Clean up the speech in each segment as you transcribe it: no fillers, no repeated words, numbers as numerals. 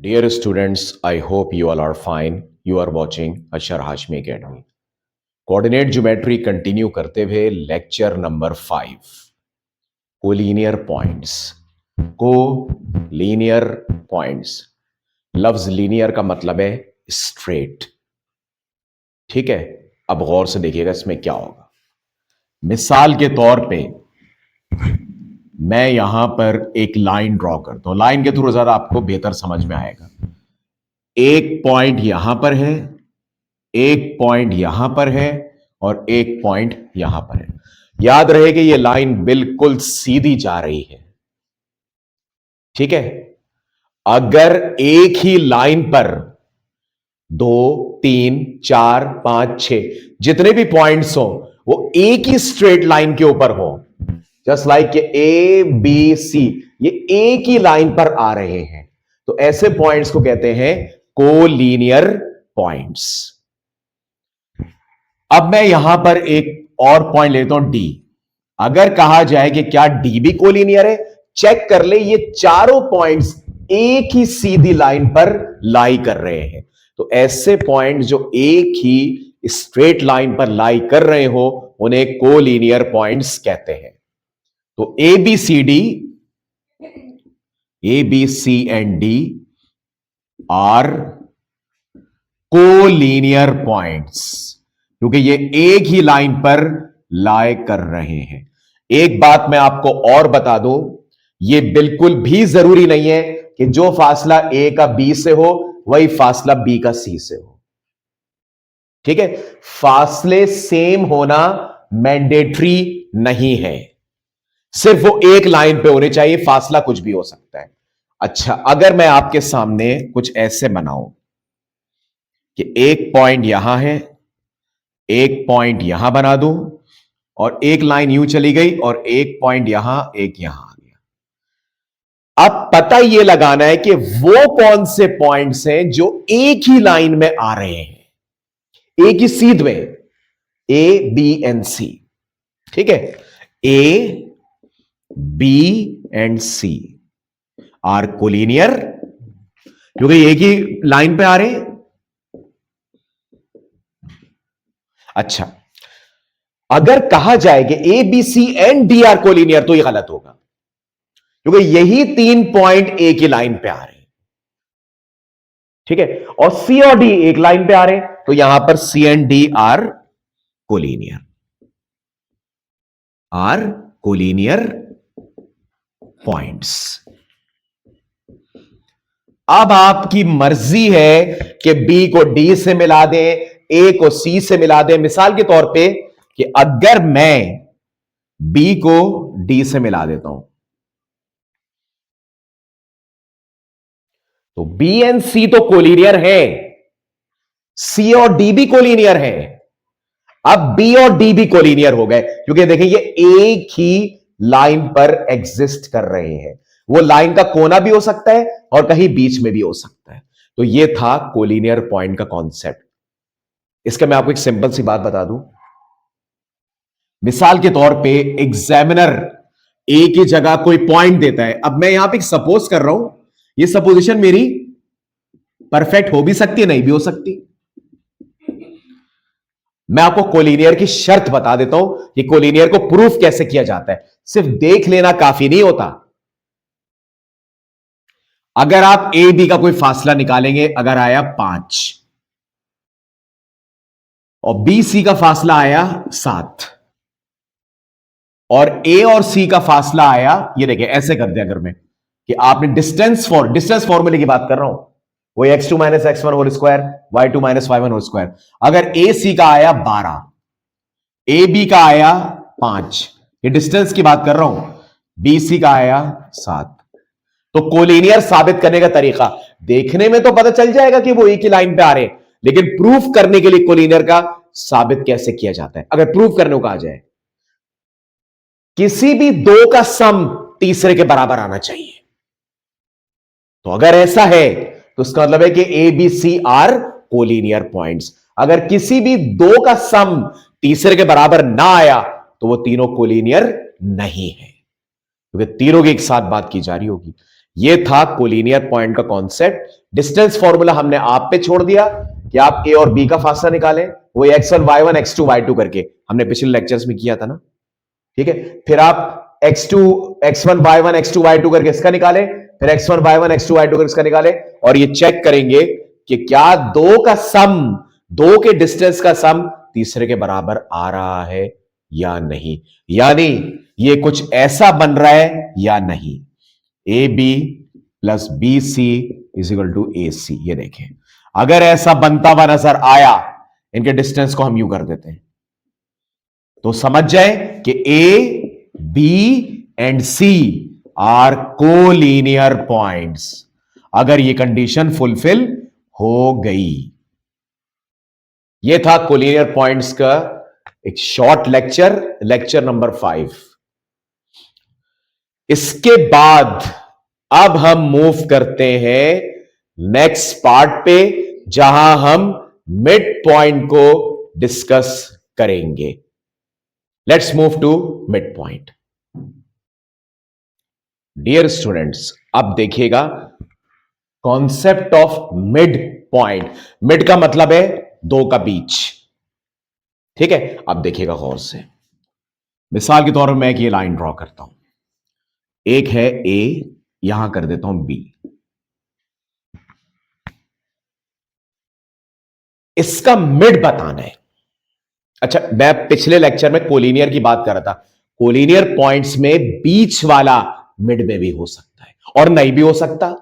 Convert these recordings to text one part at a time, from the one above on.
Dear students, I hope you all are fine. You are watching Ashar Hashmi Academy. Coordinate geometry continue करते हुए lecture number 5 collinear points. Collinear points, लफ्ज linear का मतलब है straight. ठीक है, अब गौर से देखिएगा इसमें क्या होगा। मिसाल के तौर पे मैं यहां पर एक लाइन ड्रॉ करता हूं। लाइन के थ्रू ज्यादा आपको बेहतर समझ में आएगा। एक पॉइंट यहां पर है, एक पॉइंट यहां पर है और एक पॉइंट यहां पर है। याद रहे कि ये लाइन बिल्कुल सीधी जा रही है। ठीक है, अगर एक ही लाइन पर 2, 3, 4, 5, 6 जितने भी पॉइंट्स हो वो एक ही स्ट्रेट लाइन के ऊपर हो, just like A B C, ये एक ही लाइन पर आ रहे हैं, तो ऐसे पॉइंट्स को कहते हैं कोलिनियर पॉइंट्स। अब मैं यहां पर एक और पॉइंट लेता हूं डी। अगर कहा जाए कि क्या डी भी कोलिनियर है, चेक कर ले, ये चारों पॉइंट्स एक ही सीधी लाइन पर लाई कर रहे हैं। तो ऐसे पॉइंट जो एक ही स्ट्रेट लाइन पर लाई कर रहे हो उन्हें कोलिनियर पॉइंट्स कहते हैं। तो A B C and D are collinear points, क्योंकि ये एक ही लाइन पर लाई कर रहे हैं। एक बात मैं आपको और बता दूं, ये बिल्कुल भी जरूरी नहीं है कि जो फासला ए का बी से हो वही फासला बी का सी से हो। ठीक है, फासले सेम होना मैंडेटरी नहीं है, सिर्फ वो एक लाइन पे होने चाहिए, फासला कुछ भी हो सकता है। अच्छा, अगर मैं आपके सामने कुछ ऐसे बनाऊं कि एक पॉइंट यहां है, एक पॉइंट यहां बना दूं और एक लाइन यूं चली गई और एक पॉइंट यहां, एक यहां आ गया। अब पता यह लगाना है कि वो कौन से पॉइंट्स हैं जो एक ही लाइन में आ रहे हैं, एक ही सीध में, ए बी एंड सी। ठीक है, A B and C are collinear, क्योंकि एक ही लाइन पे आ रहे हैं। अच्छा, अगर कहा जाए कि A B C and D are collinear तो यह गलत होगा, क्योंकि यही 3 पॉइंट एक ही लाइन पे आ रहे हैं। ठीक है, और सी और डी एक लाइन पे आ रहे हैं, तो यहां पर C and D are collinear, are collinear points. अब आपकी मर्जी है कि बी को डी से मिला दें, ए को सी से मिला दें। मिसाल के तौर पे कि अगर मैं बी को डी से मिला देता हूं तो बी एंड सी तो कोलिनियर है, सी और डी भी कोलिनियर है। अब बी और डी भी कोलिनियर हो गए, क्योंकि देखिए ये एक ही लाइन पर एग्जिस्ट कर रहे हैं। वो लाइन का कोना भी हो सकता है और कहीं बीच में भी हो सकता है। तो ये था कोलिनियर पॉइंट का कॉन्सेप्ट। इसका मैं आपको एक सिंपल सी बात बता दूं। मिसाल के तौर पे एग्जामिनर एक ही जगह कोई पॉइंट देता है। अब मैं यहां पे सपोज कर रहा हूं, ये सपोजिशन मेरी परफेक्ट हो भी सकती है, नहीं भी हो सकती। मैं आपको कोलिनियर की शर्त बता देता हूं कि कोलिनियर को प्रूफ कैसे किया जाता है। सिर्फ देख लेना काफी नहीं होता। अगर आप ए बी का कोई फासला निकालेंगे, अगर आया 5 और बी सी का फासला आया 7 और ए और सी का फासला आया, ये देखिए ऐसे कर दिया अगर मैं कि आपने डिस्टेंस फॉर्मूले की बात कर रहा हूं, वो x2 minus x1 whole square, y2 minus y1 whole square. अगर ए सी का आया 12, ए बी का आया 5, ये डिस्टेंस की बात कर रहा हूं, बी सी का आया 7, तो कोलिनियर साबित करने का तरीका, देखने में तो पता चल जाएगा कि वो एक ही लाइन पे आ रहे हैं, लेकिन प्रूफ करने के लिए कोलिनियर का साबित कैसे किया जाता है। अगर प्रूफ करने को कहा जाए, किसी भी दो का सम तीसरे के बराबर आना चाहिए। तो अगर ऐसा है तो इसका मतलब है कि A B C are collinear points. अगर किसी भी दो का सम तीसरे के बराबर ना आया तो वो तीनों कोलिनियर नहीं है, क्योंकि तीनों की एक साथ बात की जा रही होगी। ये था कोलिनियर पॉइंट का कॉन्सेप्ट डिस्टेंस फॉर्मूला हमने आप पे छोड़ दिया कि आप ए और बी का फासला निकालें, वो x1 y1 x2 y2 करके हमने पिछले लेक्चर्स में किया था ना, ठीक है। फिर आप x1 y1 x2 y2 करके इसका निकालें, फिर x1 y1 x2 y2 करके इसका निकालें, और ये चेक करेंगे कि क्या दो का सम, दो के डिस्टेंस का सम तीसरे के बराबर आ रहा है या नहीं, यानी ये कुछ ऐसा बन रहा है या नहीं। A B plus B C is equal to A C. ये देखें, अगर ऐसा बनता हुआ नजर आया, इनके डिस्टेंस को हम यू कर देते हैं, तो समझ जाए कि A B and C are collinear points, अगर ये कंडीशन फुलफिल हो गई। ये था कोलिनियर पॉइंट्स का एक शॉर्ट लेक्चर, लेक्चर नंबर 5। इसके बाद अब हम मूव करते हैं नेक्स्ट पार्ट पे, जहां हम मिड पॉइंट को डिस्कस करेंगे। Let's move to mid point. Dear students, अब देखिएगा concept of mid point. Mid का मतलब है दो का बीच, ठीक है। अब देखिएगा गौर से, मिसाल के तौर पर मैं एक ये लाइन ड्रॉ करता हूं, एक है ए, यहां कर देता हूं बी। इसका मिड बताना है। अच्छा, मैं पिछले लेक्चर में कोलिनियर की बात कर रहा था। कोलिनियर पॉइंट्स में बीच वाला मिड में भी हो सकता है और नहीं भी हो सकता,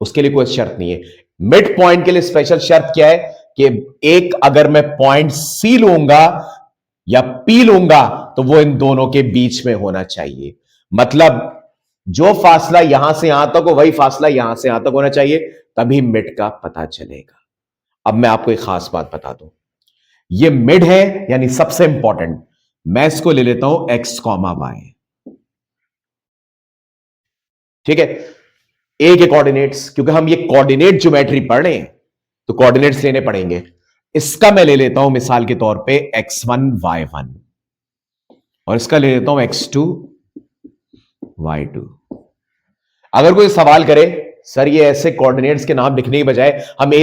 उसके लिए कोई शर्त नहीं है। मिड पॉइंट के लिए स्पेशल शर्त क्या है कि एक अगर मैं पॉइंट सी लूंगा या पी लूंगा तो वो इन दोनों के बीच में होना चाहिए। मतलब जो फासला यहां से यहां तक हो वही फासला यहां से यहां तक होना चाहिए, तभी मिड का पता चलेगा। अब मैं आपको एक खास बात बता दूं, ये मिड है यानी सबसे इंपॉर्टेंट, मैं इसको ले लेता हूं x, y, ठीक है। ए के कोऑर्डिनेट्स, क्योंकि हम ये कोऑर्डिनेट ज्योमेट्री पढ़ रहे हैं तो कोऑर्डिनेट्स लेने पड़ेंगे। इसका मैं ले लेता हूं मिसाल के तौर पे x1 y1, और इसका ले लेता हूं x2 y2। अगर कोई सवाल करे सर ये ऐसे कोऑर्डिनेट्स के नाम लिखने की बजाय हम A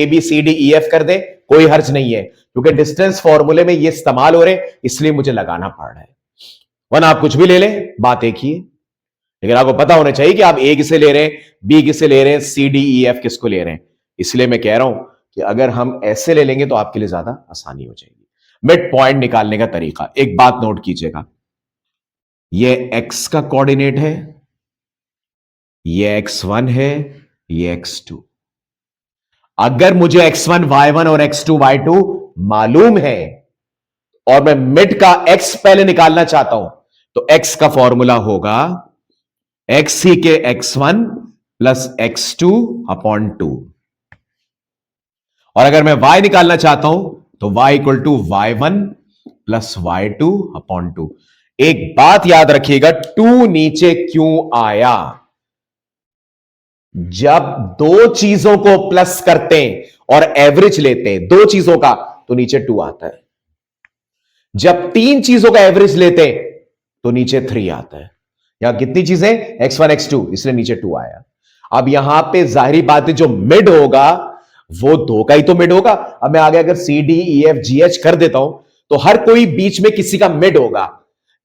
B C D E F कर दें, कोई हर्ज नहीं है, क्योंकि डिस्टेंस फॉर्मूले में ये इस्तेमाल हो रहे इसलिए मुझे लगाना पड़ रहा है। वरना आप कुछ भी ले लें, बात एक ही है, लेकिन आपको पता होना चाहिए कि आप ए किसे ले रहे हैं, बी किसे ले रहे हैं, सी डी ई एफ किसको ले रहे हैं। इसलिए मैं कह रहा हूं कि अगर हम ऐसे ले लेंगे तो आपके लिए ज्यादा आसानी हो जाएगी। मिड पॉइंट निकालने का तरीका, एक बात नोट कीजिएगा, ये x का कोऑर्डिनेट है, ये x1 है, ये x2। अगर मुझे x1 y1 और x2 y2 मालूम है और मैं मिड का x पहले निकालना चाहता हूं तो x का फॉर्मूला होगा x ही के x1 प्लस x2 अपॉन 2, और अगर मैं y निकालना चाहता हूं तो y equal to y1 plus y2 upon 2। एक बात याद रखिएगा, 2 नीचे क्यों आया? जब दो चीजों को प्लस करते हैं और एवरेज लेते हैं दो चीजों का तो नीचे 2 आता है। जब तीन चीजों का एवरेज लेते हैं तो नीचे 3 आता है। यहां कितनी चीजें, x1 x2, इसलिए नीचे 2 आया। अब यहां पे जाहिरी बात है जो मिड होगा वो 2 का ही तो मिड होगा। अब मैं आगे अगर C D E F G H कर देता हूं तो हर कोई बीच में किसी का मिड होगा।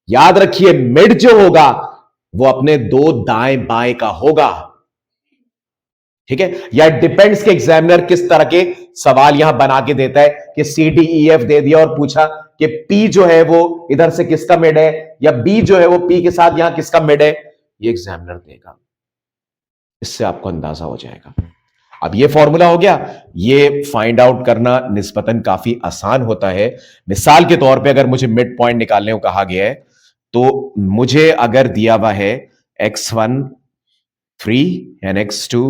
याद रखिए मिड जो होगा वो अपने दो दाएं बाएं का होगा, ठीक है। या डिपेंड्स के एग्जामिनर किस तरह के सवाल यहां बना के देता है कि सी डी ई एफ दे दिया और पूछा कि पी जो है वो इधर से किसका मिड है, या बी जो है वो पी के साथ यहां किसका मिड है, ये एग्जामिनर देगा। इससे आपको अंदाजा हो जाएगा। अब ये फॉर्मूला हो गया, ये फाइंड आउट करना निस्बतन काफी आसान होता है। मिसाल के तौर पे अगर मुझे मिड पॉइंट निकालने को कहा गया है तो मुझे अगर दिया हुआ है x1 3 एंड x2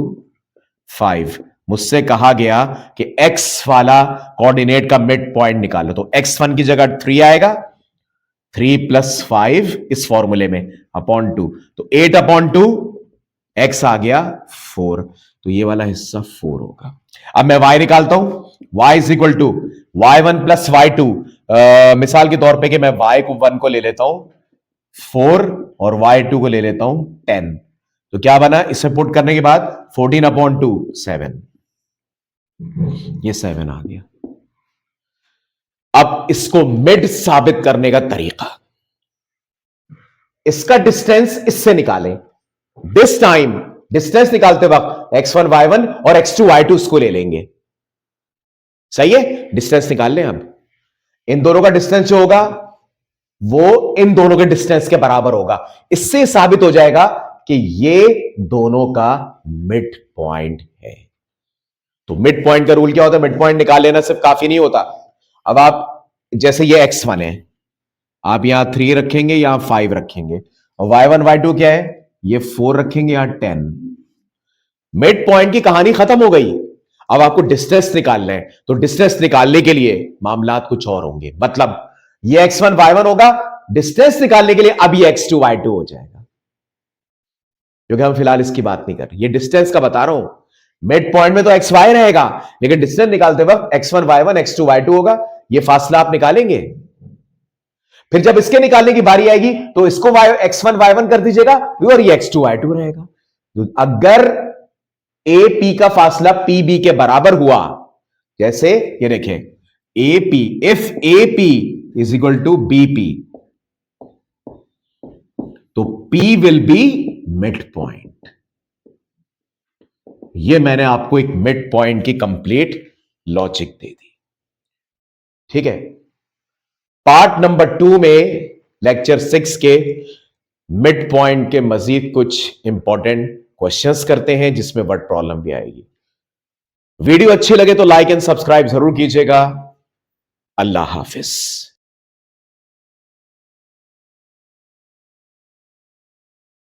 5, मुझसे कहा गया कि x वाला कोऑर्डिनेट का मिड पॉइंट निकालो, तो x1 की जगह 3 आएगा, 3 प्लस 5 इस फॉर्मूले में अपॉन 2, तो 8 अपॉन 2 x आ गया 4, तो ये वाला हिस्सा 4 होगा। अब मैं y निकालता हूं, y is equal to y1 plus y2। मिसाल के तौर पे कि मैं y1 को ले लेता हूं 4 और y2 को ले लेता हूं 10, तो क्या बना इसे पुट करने के बाद 14/2 7, ये 7 आ गया। अब इसको मिड साबित करने का तरीका, इसका डिस्टेंस इससे निकालें। दिस टाइम डिस्टेंस निकालते वक्त x1 y1 और x2 y2 इसको ले लेंगे। सही है, डिस्टेंस निकाल लें। अब इन दोनों का डिस्टेंस जो होगा वो इन दोनों के डिस्टेंस के बराबर होगा। इससे साबित हो जाएगा कि ये दोनों का मिड पॉइंट है। तो मिड पॉइंट का रूल क्या होता है? मिड पॉइंट निकाल लेना सिर्फ काफी नहीं होता। अब आप जैसे ये x1 है, आप यहां 3 रखेंगे, यहां 5 रखेंगे, और y1 y2 क्या है? ये 4 रखेंगे, यहां 10। मिड पॉइंट की कहानी खत्म हो गई। अब आपको डिस्टेंस निकालना है, तो डिस्टेंस निकालने के लिए मामलात कुछ और होंगे। मतलब ये x1 y1 होगा, डिस्टेंस निकालने के लिए अब ये x2 y2 हो जाएगा, क्योंकि हम फिलहाल इसकी बात नहीं कर रहे। ये डिस्टेंस का बता रहा हूं। मिड पॉइंट में तो एक्स वाई रहेगा, लेकिन डिस्टेंस निकालते वक्त x1 y1 x2 y2 होगा। ये फासला आप निकालेंगे। फिर जब इसके निकालने की बारी आएगी तो इसको x1 y1 कर दीजिएगा और ये x2 y2 रहेगा। तो अगर ए पी का फासला पी बी के बराबर हुआ, जैसे ये देखें A P, if A P is equal to B P, तो P will be mid point. ये मैंने आपको एक मिड पॉइंट की कंप्लीट लॉजिक दे दी। ठीक है, पार्ट नंबर 2 में लेक्चर 6 के मिड पॉइंट के मजीद कुछ इंपॉर्टेंट क्वेश्चंस करते हैं, जिसमें वर्ड प्रॉब्लम भी आएगी। वीडियो अच्छी लगे तो लाइक एंड सब्सक्राइब जरूर कीजिएगा। अल्लाह हाफिज।